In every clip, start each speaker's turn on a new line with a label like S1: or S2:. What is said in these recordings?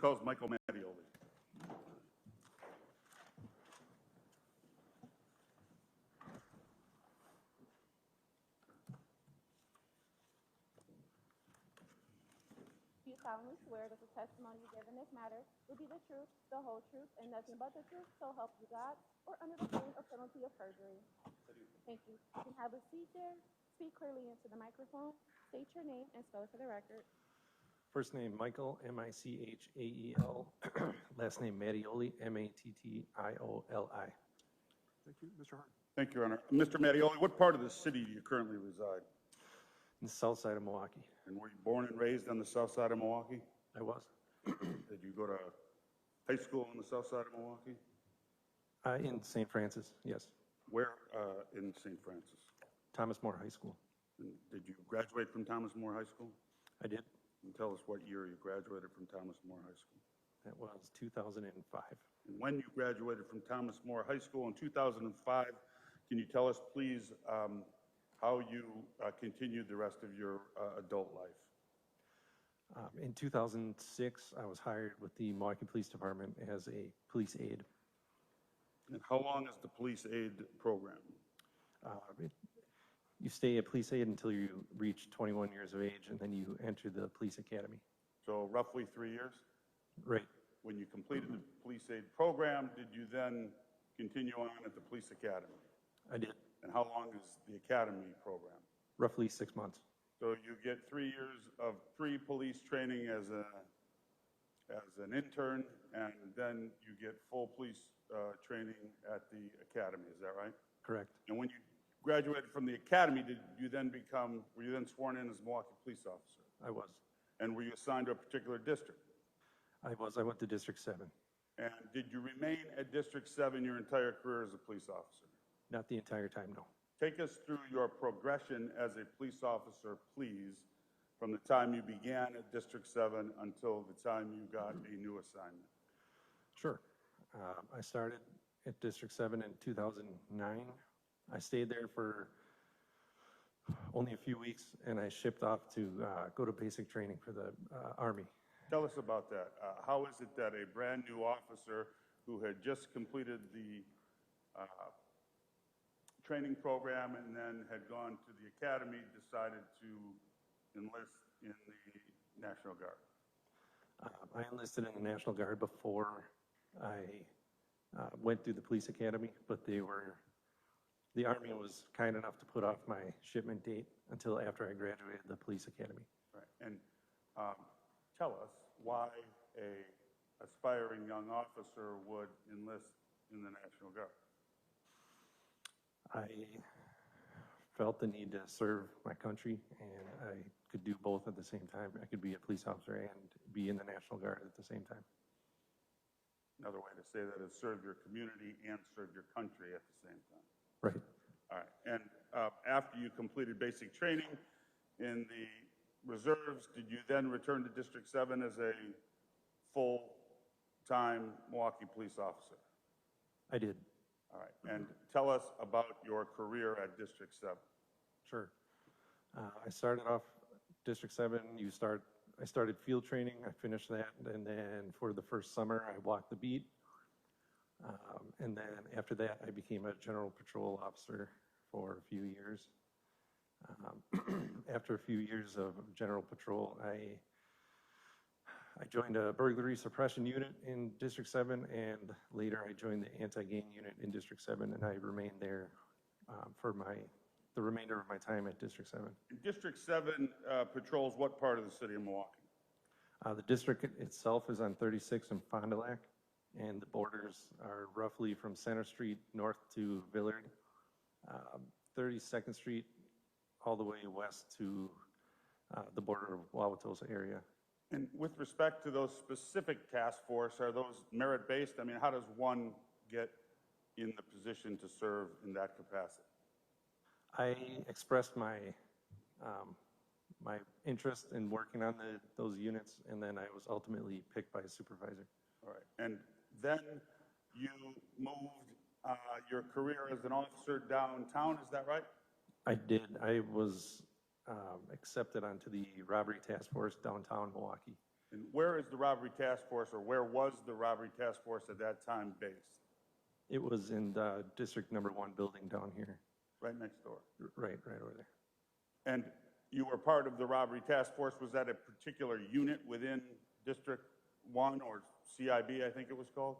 S1: Calls Michael Mattioli.
S2: Do you solemnly swear that the testimony you give in this matter will be the truth, the whole truth, and nothing but the truth, so help you God, or under the pain or penalty of perjury? Thank you. You can have a seat there. Speak clearly into the microphone. State your name and spell it for the record.
S3: First name Michael, M-I-C-H-A-E-L. Last name Mattioli, M-A-T-T-I-O-L-I.
S4: Thank you. Mr. Hart.
S1: Thank you, Your Honor. Mr. Mattioli, what part of the city do you currently reside?
S3: In the south side of Milwaukee.
S1: And were you born and raised on the south side of Milwaukee?
S3: I was.
S1: Did you go to high school on the south side of Milwaukee?
S3: In St. Francis, yes.
S1: Where in St. Francis?
S3: Thomas More High School.
S1: And did you graduate from Thomas More High School?
S3: I did.
S1: And tell us what year you graduated from Thomas More High School.
S3: That was 2005.
S1: And when you graduated from Thomas More High School in 2005, can you tell us, please, how you continued the rest of your adult life?
S3: In 2006, I was hired with the Milwaukee Police Department as a police aide.
S1: And how long is the police aid program?
S3: You stay a police aide until you reach 21 years of age, and then you enter the police academy.
S1: So roughly 3 years?
S3: Right.
S1: When you completed the police aid program, did you then continue on at the police academy?
S3: I did.
S1: And how long is the academy program?
S3: Roughly 6 months.
S1: So you get 3 years of pre-police training as an intern, and then you get full police training at the academy. Is that right?
S3: Correct.
S1: And when you graduated from the academy, were you then sworn in as a Milwaukee police officer?
S3: I was.
S1: And were you assigned to a particular district?
S3: I was. I went to District 7.
S1: And did you remain at District 7 your entire career as a police officer?
S3: Not the entire time, no.
S1: Take us through your progression as a police officer, please, from the time you began at District 7 until the time you got a new assignment.
S3: Sure. I started at District 7 in 2009. I stayed there for only a few weeks, and I shipped off to go to basic training for the Army.
S1: Tell us about that. How is it that a brand new officer who had just completed the training program and then had gone to the academy decided to enlist in the National Guard?
S3: I enlisted in the National Guard before I went through the police academy, but the Army was kind enough to put off my shipment date until after I graduated the police academy.
S1: Right. And tell us why a aspiring young officer would enlist in the National Guard.
S3: I felt the need to serve my country, and I could do both at the same time. I could be a police officer and be in the National Guard at the same time.
S1: Another way to say that is serve your community and serve your country at the same time.
S3: Right.
S1: All right. And after you completed basic training in the reserves, did you then return to District 7 as a full-time Milwaukee police officer?
S3: I did.
S1: All right. And tell us about your career at District 7.
S3: Sure. I started off District 7. I started field training. I finished that, and then for the first summer, I walked the beat. And then after that, I became a general patrol officer for a few years. After a few years of general patrol, I joined a burglary suppression unit in District 7, and later I joined the anti-gang unit in District 7, and I remained there for the remainder of my time at District 7.
S1: And District 7 patrols what part of the city of Milwaukee?
S3: The district itself is on 36 and Fond du Lac, and the borders are roughly from Center Street north to Villard, 32nd Street all the way west to the border of Wauwatosa area.
S1: And with respect to those specific task force, are those merit-based? I mean, how does one get in the position to serve in that capacity?
S3: I expressed my interest in working on those units, and then I was ultimately picked by a supervisor.
S1: All right. And then you moved your career as an officer downtown, is that right?
S3: I did. I was accepted onto the robbery task force downtown Milwaukee.
S1: And where is the robbery task force, or where was the robbery task force at that time based?
S3: It was in the District Number 1 building down here.
S1: Right next door.
S3: Right over there.
S1: And you were part of the robbery task force. Was that a particular unit within District 1 or CIB, I think it was called?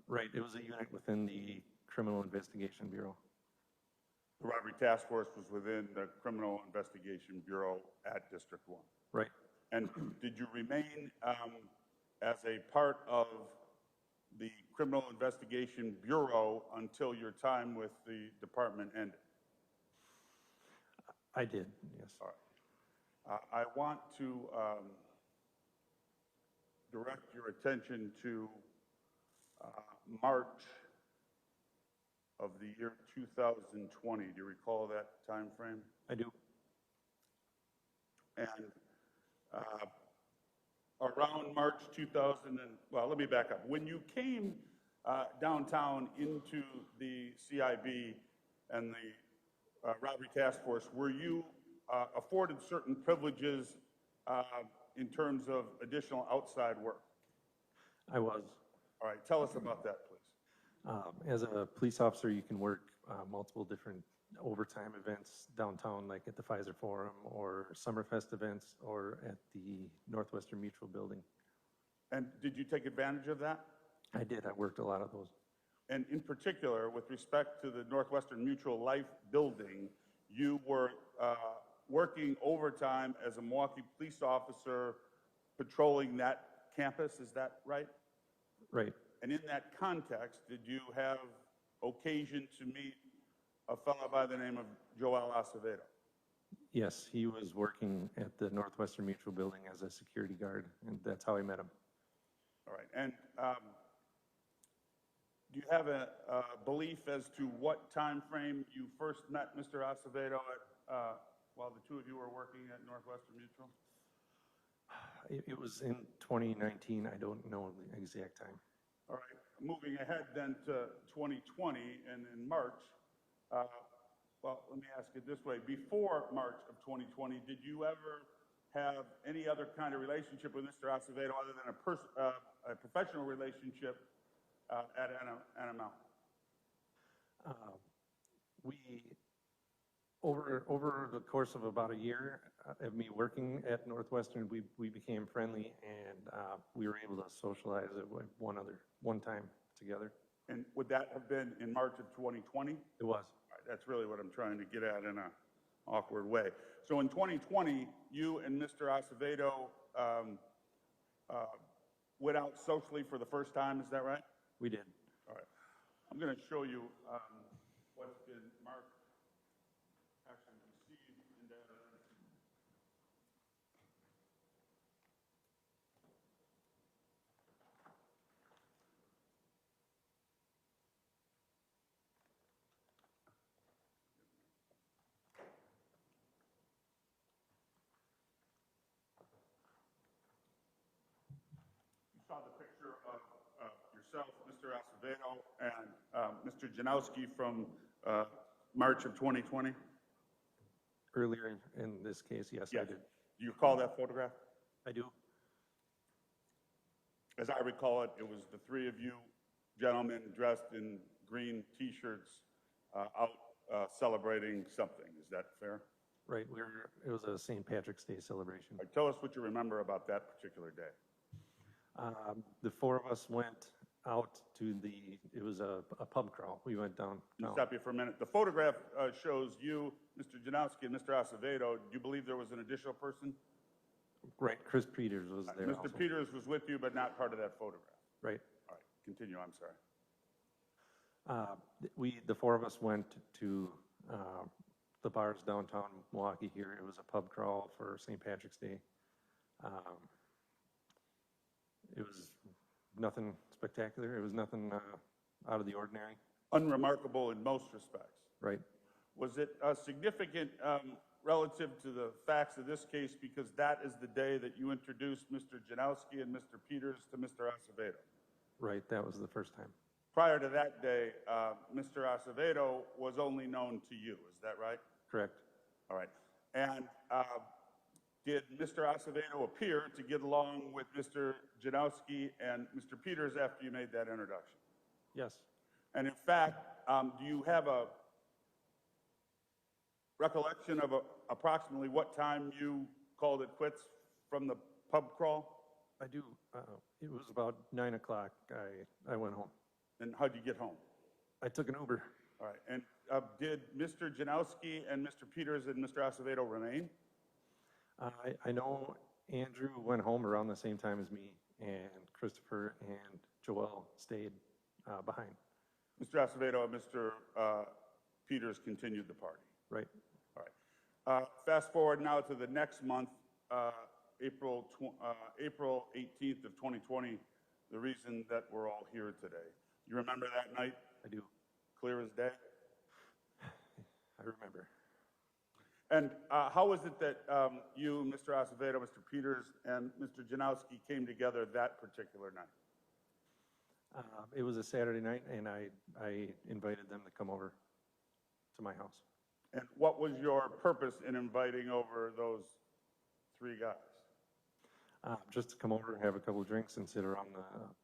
S3: Right, it was a unit within the Criminal Investigation Bureau.
S1: The robbery task force was within the Criminal Investigation Bureau at District 1.
S3: Right.
S1: And did you remain as a part of the Criminal Investigation Bureau until your time with the department ended?
S3: I did, yes.
S1: All right. I want to direct your attention to March of the year 2020. Do you recall that time frame?
S3: I do.
S1: And around March 2000, well, let me back up. When you came downtown into the CIB and the robbery task force, were you afforded certain privileges in terms of additional outside work?
S3: I was.
S1: All right, tell us about that, please.
S3: As a police officer, you can work multiple different overtime events downtown, like at the Pfizer Forum or Summerfest events or at the Northwestern Mutual building.
S1: And did you take advantage of that?
S3: I did. I worked a lot of those.
S1: And in particular, with respect to the Northwestern Mutual Life building, you were working overtime as a Milwaukee police officer patrolling that campus, is that right?
S3: Right.
S1: And in that context, did you have occasion to meet a fellow by the name of Joel Acevedo?
S3: Yes, he was working at the Northwestern Mutual building as a security guard, and that's how I met him.
S1: All right. And do you have a belief as to what time frame you first met Mr. Acevedo at, while the two of you were working at Northwestern Mutual?
S3: It was in 2019. I don't know the exact time.
S1: All right. Moving ahead then to 2020 and in March, well, let me ask it this way. Before March of 2020, did you ever have any other kind of relationship with Mr. Acevedo other than a professional relationship at NML?
S3: Over the course of about a year of me working at Northwestern, we became friendly, and we were able to socialize at one time together.
S1: And would that have been in March of 2020?
S3: It was.
S1: All right, that's really what I'm trying to get at in an awkward way. So in 2020, you and Mr. Acevedo went out socially for the first time, is that right?
S3: We did.
S1: All right. I'm going to show you what's been marked, actually received in that. You saw the picture of yourself, Mr. Acevedo, and Mr. Janowski from March of 2020?
S3: Earlier in this case, yes, I did.
S1: Do you recall that photograph?
S3: I do.
S1: As I recall it, it was the three of you gentlemen dressed in green T-shirts out celebrating something. Is that fair?
S3: Right. It was a St. Patrick's Day celebration.
S1: All right, tell us what you remember about that particular day.
S3: The four of us went out to it was a pub crawl. We went down.
S1: Let me stop you for a minute. The photograph shows you, Mr. Janowski, and Mr. Acevedo. Do you believe there was an additional person?
S3: Right. Chris Peters was there
S1: Mr.
S3: also.
S1: Peters was with you, but not part of that photograph.
S3: Right.
S1: All right, continue. I'm sorry.
S3: The four of us went to the bars downtown Milwaukee here. It was a pub crawl for St. Patrick's Day. It was nothing spectacular. It was nothing out of the ordinary.
S1: Unremarkable in most respects.
S3: Right.
S1: Was it significant relative to the facts of this case because that is the day that you introduced Mr. Janowski and Mr. Peters to Mr. Acevedo?
S3: Right. That was the first time.
S1: Prior to that day, Mr. Acevedo was only known to you. Is that right?
S3: Correct.
S1: All right. And Did Mr. Acevedo appear to get along with Mr. Janowski and Mr. Peters after you made that introduction?
S3: Yes.
S1: And in fact, do you have a recollection of approximately what time you called it quits from the pub crawl?
S3: I do. It was about 9 o'clock. I went home.
S1: And how'd you get home?
S3: I took an Uber.
S1: All right. And did Mr. Janowski and Mr. Peters and Mr. Acevedo remain?
S3: I know Andrew went home around the same time as me, and Christopher and Joel stayed behind.
S1: Mr. Acevedo and Mr. Peters continued the party.
S3: Right.
S1: All right. Fast forward now to the next month, April 18th of 2020, the reason that we're all here today. You remember that night?
S3: I do.
S1: Clear as day?
S3: I remember.
S1: And how is it that you, Mr. Acevedo, Mr. Peters, and Mr. Janowski came together that particular night?
S3: It was a Saturday night, and I invited them to come over to my house.
S1: And what was your purpose in inviting over those three guys?
S3: Just to come over and have a couple of drinks and sit around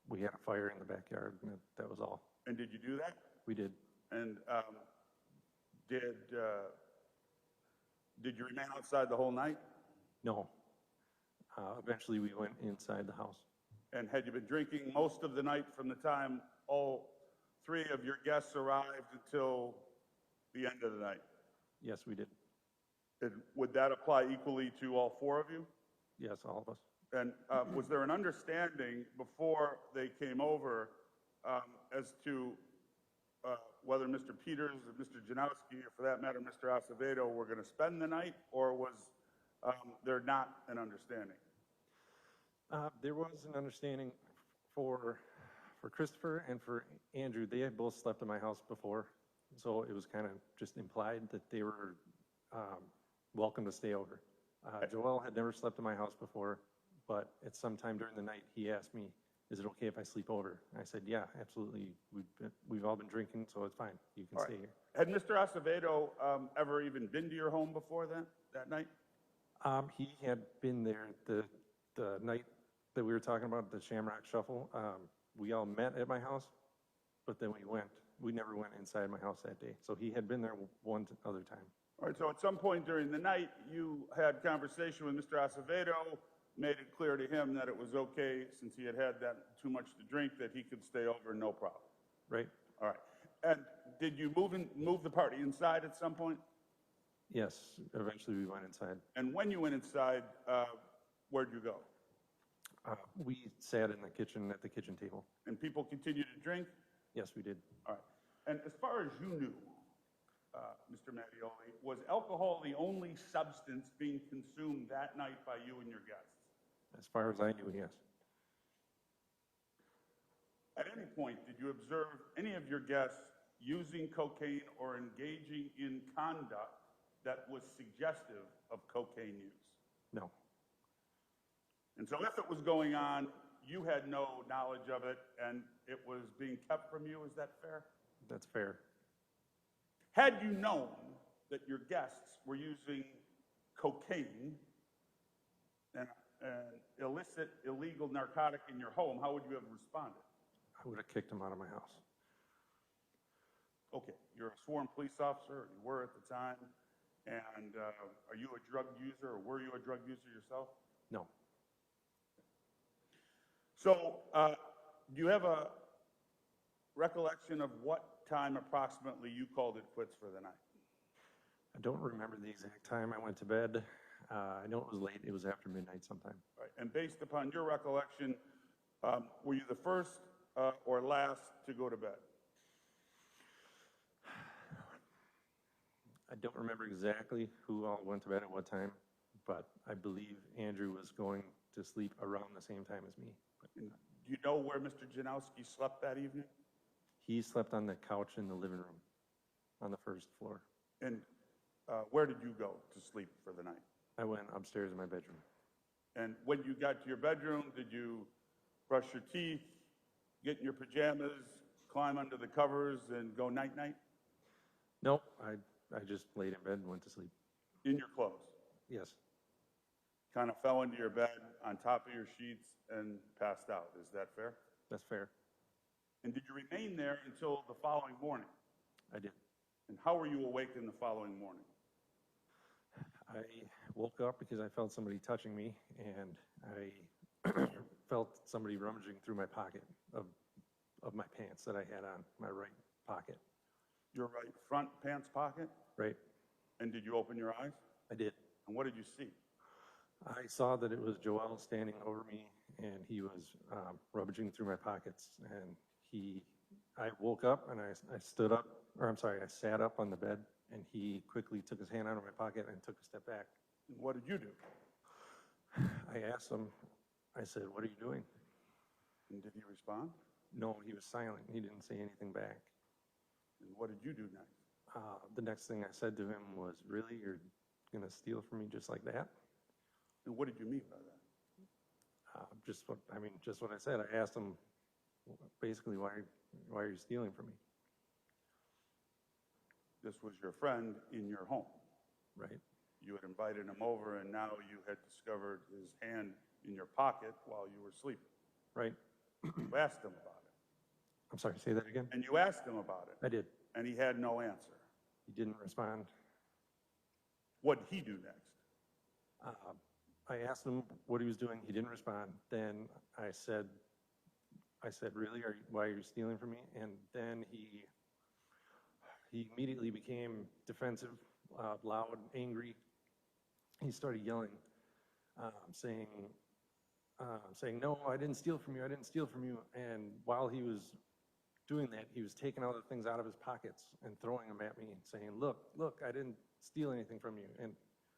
S3: we had a fire in the backyard, and that was all.
S1: And did you do that?
S3: We did.
S1: And did you remain outside the whole night?
S3: No. Eventually, we went inside the house.
S1: And had you been drinking most of the night from the time all three of your guests arrived until the end of the night?
S3: Yes, we did.
S1: And would that apply equally to all four of you?
S3: Yes, all of us.
S1: And was there an understanding before they came over as to whether Mr. Peters or Mr. Janowski, or for that matter, Mr. Acevedo, were going to spend the night, or was there not an understanding?
S3: There was an understanding for Christopher and for Andrew. They had both slept in my house before, so it was kind of just implied that they were welcome to stay over. Joel had never slept in my house before, but at some time during the night, he asked me, "Is it okay if I sleep over?" I said, "Yeah, absolutely. We've all been drinking, so it's fine. You can stay here."
S1: Had Mr. Acevedo ever even been to your home before that night?
S3: He had been there the night that we were talking about, the Shamrock Shuffle. We all met at my house, but then we never went inside my house that day. So he had been there one other time.
S1: All right, so at some point during the night, you had conversation with Mr. Acevedo, made it clear to him that it was okay, since he had that too much to drink, that he could stay over, no problem.
S3: Right?
S1: All right. And did you move the party inside at some point?
S3: Yes. Eventually we went inside.
S1: And when you went inside, where'd you go?
S3: We sat in the kitchen at the kitchen table.
S1: And people continued to drink?
S3: Yes, we did.
S1: All right. And as far as you knew, Mr. Mattioli, was alcohol the only substance being consumed that night by you and your guests?
S3: As far as I knew, yes.
S1: At any point, did you observe any of your guests using cocaine or engaging in conduct that was suggestive of cocaine use?
S3: No.
S1: And so if it was going on, you had no knowledge of it, and it was being kept from you, is that fair?
S3: That's fair.
S1: Had you known that your guests were using cocaine, an illicit, illegal narcotic in your home, how would you have responded?
S3: I would have kicked him out of my house.
S1: Okay, you're a sworn police officer, or you were at the time, and are you a drug user, or were you a drug user yourself?
S3: No.
S1: So, do you have a recollection of what time approximately you called it quits for the night?
S3: I don't remember the exact time I went to bed. I know it was late. It was after midnight sometime.
S1: Right. And based upon your recollection, were you the first or last to go to bed?
S3: I don't remember exactly who all went to bed at what time, but I believe Andrew was going to sleep around the same time as me.
S1: And do you know where Mr. Janowski slept that evening?
S3: He slept on the couch in the living room on the first floor.
S1: And where did you go to sleep for the night?
S3: I went upstairs in my bedroom.
S1: And when you got to your bedroom, did you brush your teeth, get in your pajamas, climb under the covers, and go night-night?
S3: Nope, I just laid in bed and went to sleep.
S1: In your clothes?
S3: Yes.
S1: kind of fell into your bed on top of your sheets and passed out. Is that fair?
S3: That's fair.
S1: And did you remain there until the following morning?
S3: I did.
S1: And how were you awakened the following morning?
S3: I woke up because I felt somebody touching me, and I felt somebody rummaging through my pocket of my pants that I had on, my right pocket.
S1: Your right front pants pocket?
S3: Right?
S1: And did you open your eyes?
S3: I did.
S1: And what did you see?
S3: I saw that it was Joel standing over me, and he was rummaging through my pockets, and I woke up and I stood up, or I'm sorry, I sat up on the bed, and he quickly took his hand out of my pocket and took a step back.
S1: And what did you do?
S3: I asked him, I said, "What are you doing?"
S1: And did he respond?
S3: No, he was silent. He didn't say anything back.
S1: And what did you do next?
S3: The next thing I said to him was, "Really, you're going to steal from me just like that?"
S1: And what did you mean by that?
S3: Just what I said. I asked him, basically, why are you stealing from me?
S1: This was your friend in your home.
S3: Right?
S1: You had invited him over, and now you had discovered his hand in your pocket while you were sleeping.
S3: Right?
S1: You asked him about it.
S3: I'm sorry, say that again?
S1: And you asked him about it,
S3: I did.
S1: and he had no answer.
S3: He didn't respond.
S1: What did he do next?
S3: I asked him what he was doing. He didn't respond. Then I said, "Really, why are you stealing from me?" And then he immediately became defensive, loud, angry. He started yelling, saying, "No, I didn't steal from you. I didn't steal from you." And while he was doing that, he was taking all the things out of his pockets and throwing them at me and saying, look, I didn't steal anything from you." And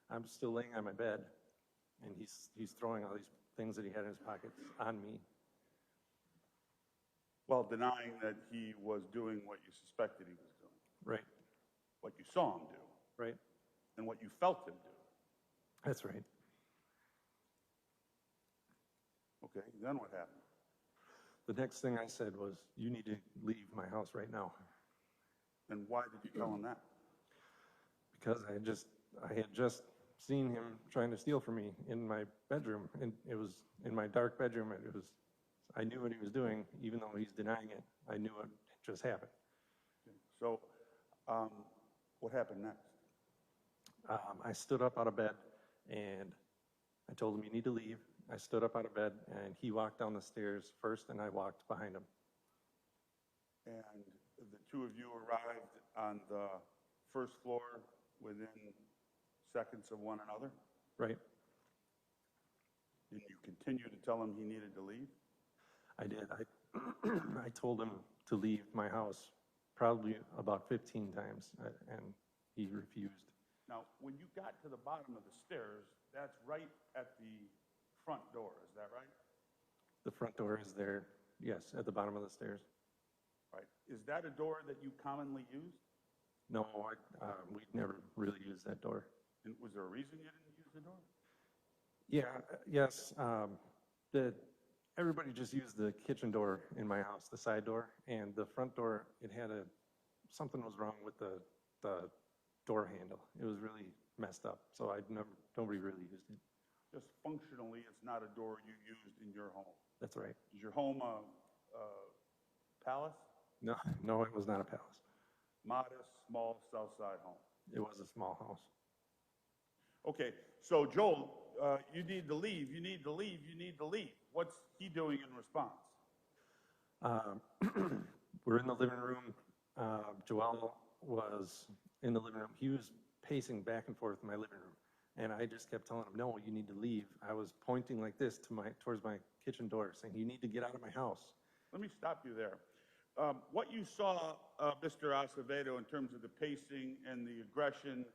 S3: I'm still laying on my bed, and he's throwing all these things that he had in his pockets on me.
S1: While denying that he was doing what you suspected he was doing.
S3: Right?
S1: What you saw him do.
S3: Right?
S1: And what you felt him do.
S3: That's right.
S1: Okay, then what happened?
S3: The next thing I said was, "You need to leave my house right now."
S1: And why did you tell him that?
S3: Because I had just seen him trying to steal from me in my bedroom, and it was in my dark bedroom, and I knew what he was doing, even though he's denying it. I knew it just happened.
S1: Okay. So, what happened next?
S3: I stood up out of bed, and I told him, "You need to leave." I stood up out of bed, and he walked down the stairs first, and I walked behind him.
S1: And the two of you arrived on the first floor within seconds of one another?
S3: Right?
S1: Did you continue to tell him he needed to leave?
S3: I did. I told him to leave my house probably about 15 times, and he refused.
S1: Now, when you got to the bottom of the stairs, that's right at the front door, is that right?
S3: The front door is there, yes, at the bottom of the stairs.
S1: Right. Is that a door that you commonly use?
S3: No, we'd never really used that door.
S1: And was there a reason you didn't use the door?
S3: Yeah, yes. Everybody just used the kitchen door in my house, the side door, and the front door, something was wrong with the door handle. It was really messed up, so nobody really used it.
S1: Just functionally, it's not a door you used in your home.
S3: That's right.
S1: Is your home a palace?
S3: No, it was not a palace.
S1: Modest, small, south side home.
S3: It was a small house.
S1: Okay, so Joel, you need to leave, you need to leave, you need to leave. What's he doing in response?
S3: We're in the living room. Joel was in the living room. He was pacing back and forth in my living room. And I just kept telling him, "No, you need to leave." I was pointing like this towards my kitchen door, saying, "You need to get out of my house."
S1: Let me stop you there. What you saw, Mr. Acevedo, in terms of the pacing and the aggression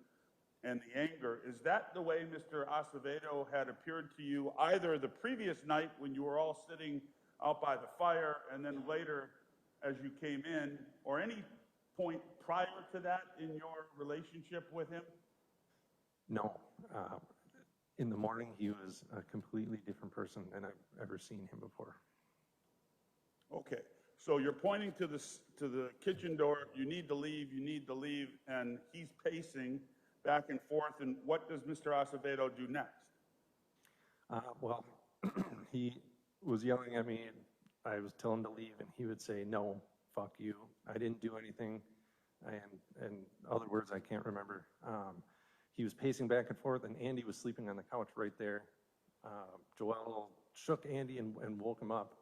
S1: and the anger, is that the way Mr. Acevedo had appeared to you either the previous night when you were all sitting out by the fire and then later as you came in, or any point prior to that in your relationship with him?
S3: No. In the morning, he was a completely different person than I've ever seen him before.
S1: Okay, so you're pointing to the kitchen door, you need to leave, and he's pacing back and forth, and what does Mr. Acevedo do next?
S3: Well, he was yelling at me, and I was telling him to leave, and he would say, "No, fuck you. I didn't do anything." And other words I can't remember. He was pacing back and forth, and Andy was sleeping on the couch right there. Joel shook Andy and woke him up.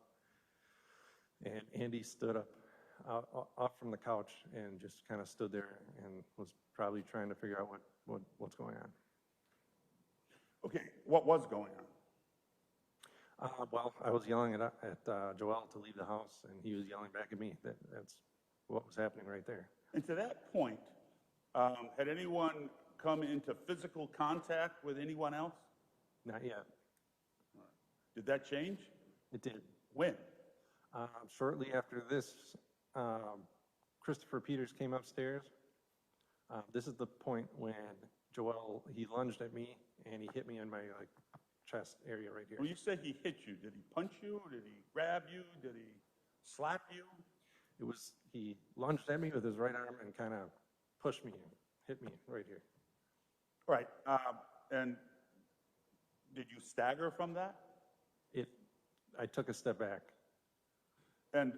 S3: And Andy stood up off from the couch and just kind of stood there and was probably trying to figure out what's going on.
S1: Okay, what was going on?
S3: Well, I was yelling at Joel to leave the house, and he was yelling back at me. That's what was happening right there.
S1: And to that point, had anyone come into physical contact with anyone else?
S3: Not yet.
S1: Did that change?
S3: It did.
S1: When?
S3: Shortly after this, Christopher Peters came upstairs. This is the point when Joel, he lunged at me, and he hit me in my chest area right here.
S1: When you say he hit you, did he punch you? Did he grab you? Did he slap you?
S3: He lunged at me with his right arm and kind of pushed me, hit me right here.
S1: Right. And did you stagger from that?
S3: I took a step back.
S1: And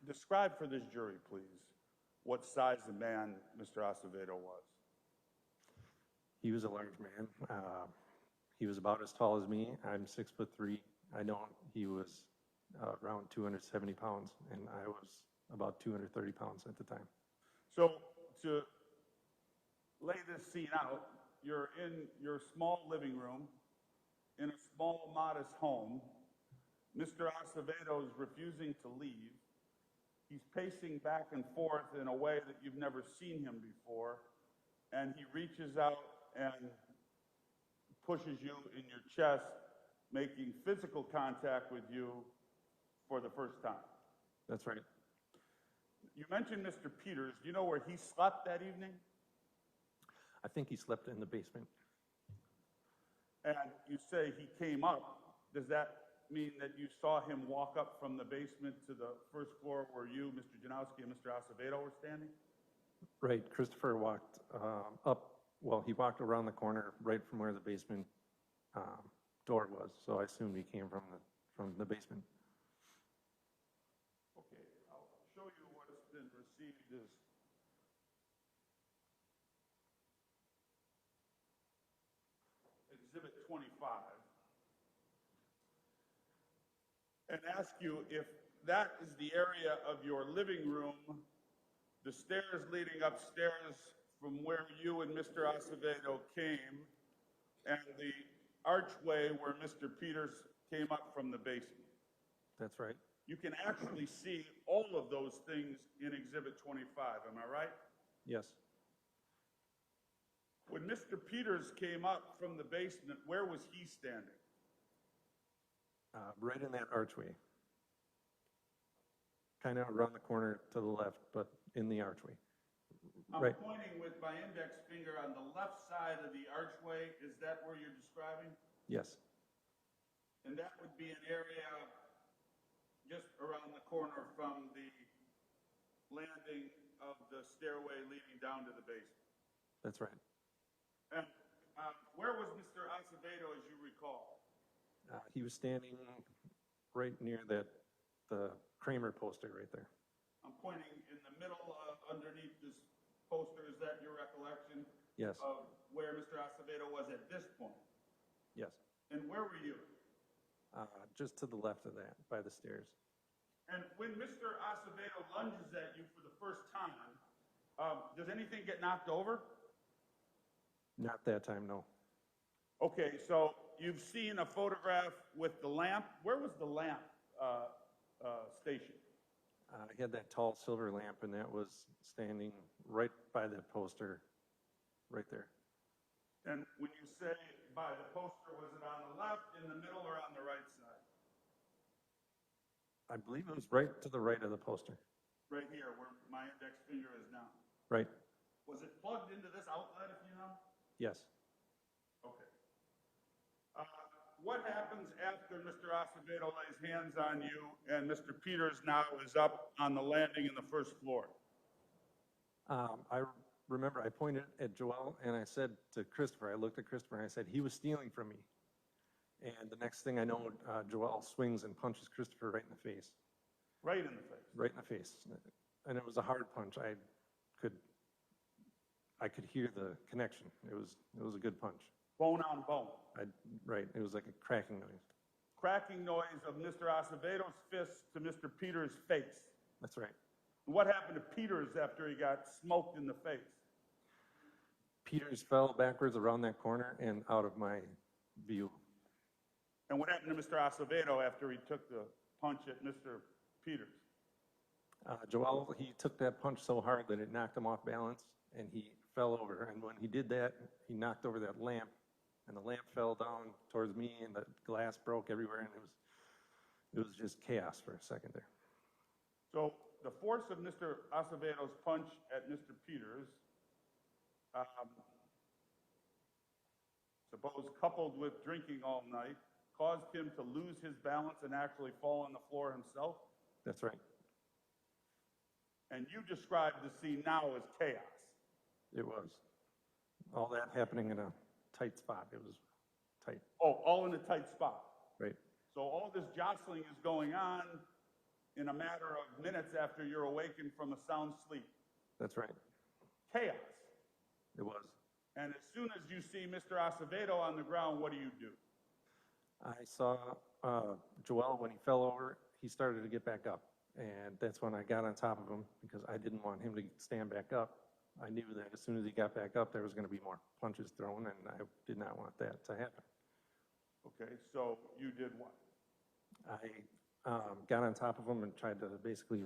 S1: describe for this jury, please, what size of man Mr. Acevedo was.
S3: He was a large man. He was about as tall as me. I'm 6'3". I know he was around 270 pounds, and I was about 230 pounds at the time.
S1: So to lay this scene out, you're in your small living room in a small, modest home. Mr. Acevedo is refusing to leave. He's pacing back and forth in a way that you've never seen him before, and he reaches out and pushes you in your chest, making physical contact with you for the first time.
S3: That's right.
S1: You mentioned Mr. Peters. Do you know where he slept that evening?
S3: I think he slept in the basement.
S1: And you say he came up. Does that mean that you saw him walk up from the basement to the first floor where you, Mr. Janowski, and Mr. Acevedo were standing?
S3: Right. Christopher walked up. Well, he walked around the corner right from where the basement door was. So I assumed he came from the basement.
S1: Okay, I'll show you what has been received as Exhibit 25, and ask you if that is the area of your living room, the stairs leading upstairs from where you and Mr. Acevedo came, and the archway where Mr. Peters came up from the basement.
S3: That's right.
S1: You can actually see all of those things in Exhibit 25, am I right?
S3: Yes.
S1: When Mr. Peters came up from the basement, where was he standing?
S3: Right in that archway. Kind of around the corner to the left, but in the archway.
S1: I'm
S3: Right.
S1: pointing with my index finger on the left side of the archway. Is that where you're describing?
S3: Yes.
S1: And that would be an area just around the corner from the landing of the stairway leading down to the basement.
S3: That's right.
S1: And where was Mr. Acevedo, as you recall?
S3: He was standing right near the Kramer poster right there.
S1: I'm pointing in the middle underneath this poster. Is that your recollection?
S3: Yes.
S1: Of where Mr. Acevedo was at this point?
S3: Yes.
S1: And where were you?
S3: Just to the left of that, by the stairs.
S1: And when Mr. Acevedo lunges at you for the first time, does anything get knocked over?
S3: Not that time, no.
S1: Okay, so you've seen a photograph with the lamp. Where was the lamp stationed?
S3: He had that tall silver lamp, and that was standing right by that poster, right there.
S1: And when you say by the poster, was it on the left, in the middle, or on the right side?
S3: I believe it was right to the right of the poster.
S1: Right here, where my index finger is now.
S3: Right.
S1: Was it plugged into this outlet, if you know?
S3: Yes.
S1: Okay. What happens after Mr. Acevedo lays hands on you and Mr. Peters now is up on the landing in the first floor?
S3: I remember, I pointed at Joel and I said to Christopher, I looked at Christopher and I said, he was stealing from me. And the next thing I know, Joel swings and punches Christopher right in the face.
S1: Right in the face.
S3: Right in the face. And it was a hard punch. I could hear the connection. It was a good punch.
S1: Bone on bone.
S3: Right, it was like a cracking noise.
S1: Cracking noise of Mr. Acevedo's fist to Mr. Peters' face.
S3: That's right.
S1: What happened to Peters after he got smoked in the face?
S3: Peters fell backwards around that corner and out of my view.
S1: And what happened to Mr. Acevedo after he took the punch at Mr. Peters?
S3: Joel, he took that punch so hard that it knocked him off balance and he fell over. And when he did that, he knocked over that lamp and the lamp fell down towards me and the glass broke everywhere and it was just chaos for a second there.
S1: So the force of Mr. Acevedo's punch at Mr. Peters, suppose coupled with drinking all night, caused him to lose his balance and actually fall on the floor himself?
S3: That's right.
S1: And you described the scene now as chaos.
S3: It was. All that happening in a tight spot. It was tight.
S1: Oh, all in a tight spot.
S3: Right.
S1: So all this jostling is going on in a matter of minutes after you're awakened from a sound sleep.
S3: That's right.
S1: Chaos.
S3: It was.
S1: And as soon as you see Mr. Acevedo on the ground, what do?
S3: I saw Joel, when he fell over, he started to get back up. And that's when I got on top of him because I didn't want him to stand back up. I knew that as soon as he got back up, there was going to be more punches thrown, and I did not want that to happen.
S1: Okay, so you did what?
S3: I got on top of him and tried to basically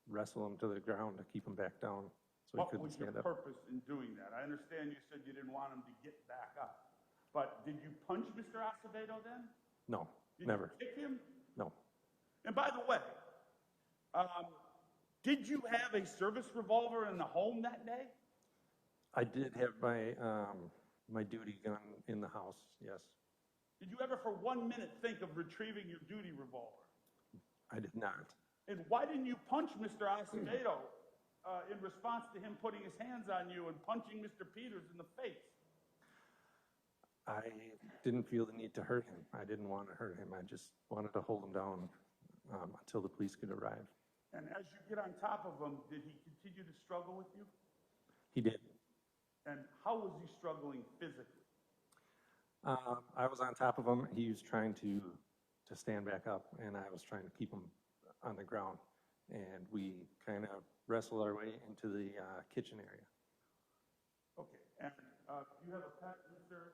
S3: wrestle him to the ground to keep him back down so he couldn't stand up.
S1: What was your purpose in doing that? I understand you said you didn't want him to get back up. But did you punch Mr. Acevedo then?
S3: No,
S1: Did
S3: never.
S1: you kick him?
S3: No.
S1: And by the way, did you have a service revolver in the home that day?
S3: I did have my duty gun in the house, yes.
S1: Did you ever for 1 minute think of retrieving your duty revolver?
S3: I did not.
S1: And why didn't you punch Mr. Acevedo in response to him putting his hands on you and punching Mr. Peters in the face?
S3: I didn't feel the need to hurt him. I didn't want to hurt him. I just wanted to hold him down until the police could arrive.
S1: And as you get on top of him, did he continue to struggle with you?
S3: He did.
S1: And how was he struggling physically?
S3: I was on top of him. He was trying to stand back up, and I was trying to keep him on the ground. And we kind of wrestled our way into the kitchen area.
S1: Okay. And do you have a pet, Mr.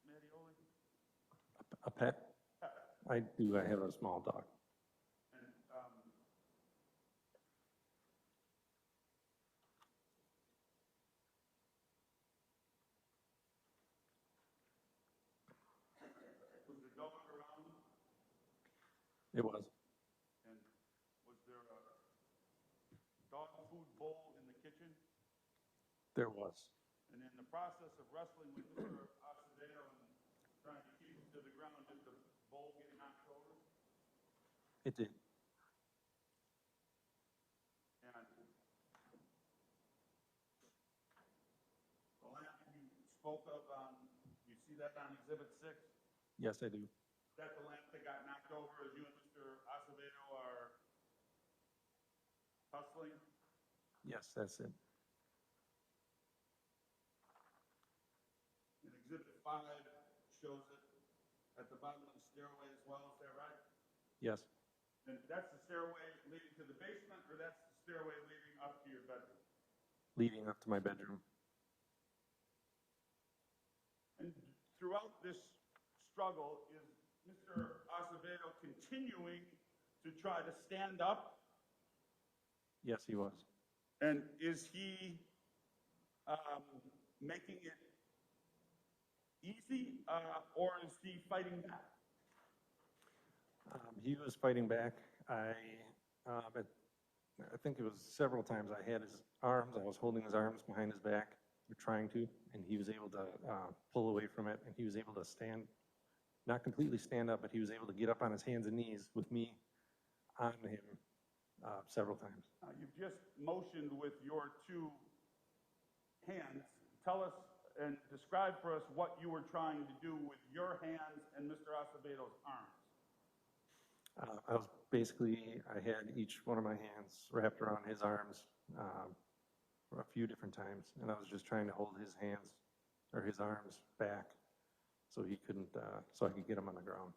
S1: Mattioli?
S3: A pet?
S1: Pet.
S3: I do. I have a small dog.
S1: And was the dog around?
S3: It was.
S1: And was there a dog food bowl in the kitchen?
S3: There was.
S1: And in the process of wrestling with Mr. Acevedo and trying to keep him to the ground, did the bowl get knocked over?
S3: It did.
S1: And the lamp you spoke of on, you see that on Exhibit 6?
S3: Yes, I do.
S1: Is that the lamp that got knocked over as you and Mr. Acevedo are hustling?
S3: Yes, that's it.
S1: And Exhibit 5 shows it at the bottom of the stairway as well, is that right?
S3: Yes.
S1: And that's the stairway leading to the basement, or that's the stairway leading up to your bedroom?
S3: Leading up to my bedroom.
S1: And throughout this struggle, is Mr. Acevedo continuing to try to stand up?
S3: Yes, he was.
S1: And is he making it easy, or is he fighting back?
S3: He was fighting back. I think it was several times I had his arms. I was holding his arms behind his back, or trying to, and he was able to pull away from it, and he was able to stand, not completely stand up, but he was able to get up on his hands and knees with me on him several times.
S1: You've just motioned with your two hands. Tell us and describe for us what you were trying to do with your hands and Mr. Acevedo's arms.
S3: I had each one of my hands wrapped around his arms a few different times, and I was just trying to hold his hands or his arms back so he couldn't, so I could get him on the ground.